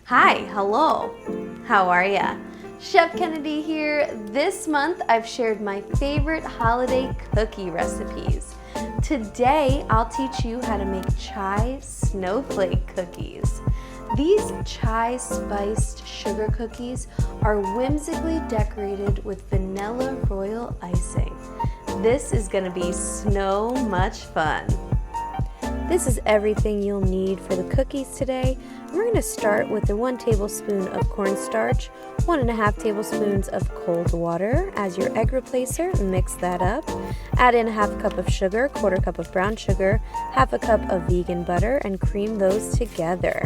Hi, hello, how are ya? Chef Kennedy here. This month I've shared my favorite holiday cookie recipes. Today I'll teach you how to make chai snowflake cookies. These chai spiced sugar cookies are whimsically decorated with vanilla royal icing. This is gonna be so much fun. This is everything you'll need for the cookies today. We're going to start with the 1 tablespoon of cornstarch, 1.5 tablespoons of cold water as your egg replacer. Mix that up. Add in 1/2 cup of sugar, 1/4 cup of brown sugar, 1/2 cup of vegan butter, and cream those together.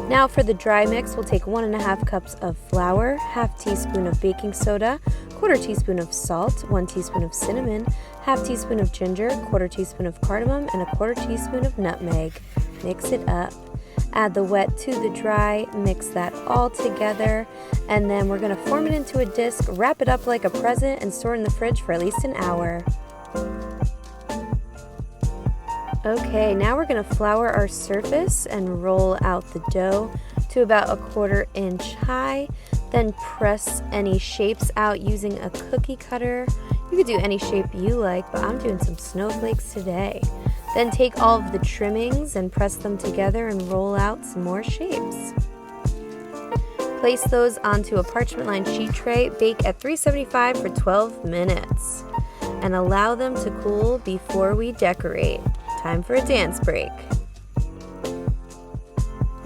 Now for the dry mix, we'll take 1.5 cups of flour, 1/2 teaspoon of baking soda, 1/4 teaspoon of salt, 1 teaspoon of cinnamon, 1/2 teaspoon of ginger, 1/4 teaspoon of cardamom, and 1/4 teaspoon of nutmeg. Mix it up. Add the wet to the dry, mix that all together, and then we're going to form it into a disc, wrap it up like a present, and store it in the fridge for at least an hour. Okay, now we're going to flour our surface and roll out the dough to about 1/4 inch high. Then press any shapes out using a cookie cutter. You could do any shape you like, but I'm doing some snowflakes today. Then take all of the trimmings and press them together and roll out some more shapes. Place those onto a parchment lined sheet tray, bake at 375 for 12 minutes, and allow them to cool before we decorate. Time for a dance break.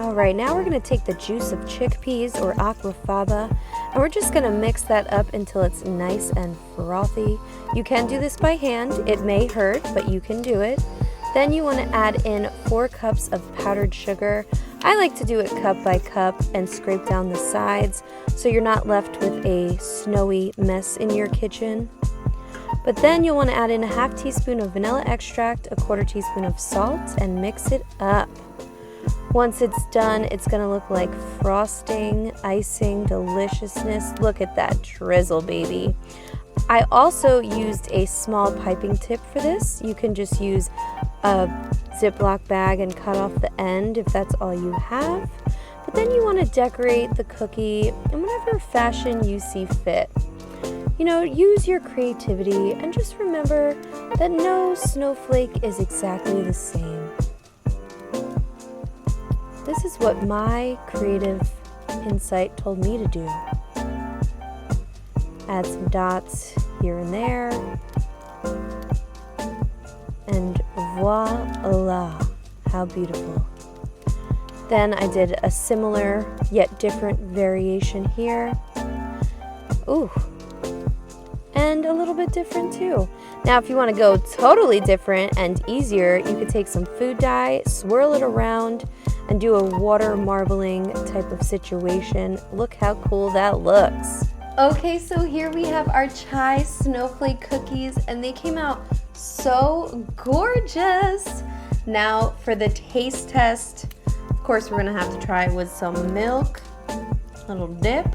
Alright, now we're going to take the juice of chickpeas or aquafaba, and we're just going to mix that up until it's nice and frothy. You can do this by hand. It may hurt, but you can do it. Then you want to add in 4 cups of powdered sugar. I like to do it cup by cup and scrape down the sides so you're not left with a snowy mess in your kitchen. But then you'll want to add in 1/2 teaspoon of vanilla extract, 1/4 teaspoon of salt, and mix it up. Once it's done, it's going to look like frosting, icing, deliciousness. Look at that drizzle, baby. I also used a small piping tip for this. You can just use a Ziploc bag and cut off the end if that's all you have. But then you want to decorate the cookie in whatever fashion you see fit. You know, use your creativity and just remember that no snowflake is exactly the same. This is what my creative insight told me to do. Add some dots here and there, and voila, how beautiful. Then I did a similar yet different variation here. Ooh, and a little bit different too. Now if you want to go totally different and easier, you could take some food dye, swirl it around, and do a water marbling type of situation. Look how cool that looks. Okay, so here we have our chai snowflake cookies, and they came out so gorgeous. Now for the taste test, of course we're gonna have to try it with some milk, a little dip.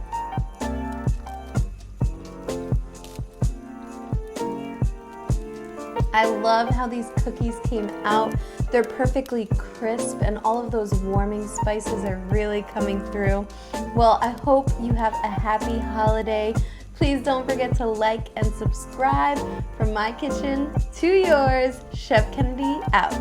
I love how these cookies came out. They're perfectly crisp and all of those warming spices are really coming through. Well, I hope you have a happy holiday. Please don't forget to like and subscribe. From my kitchen to yours, Chef Kennedy out.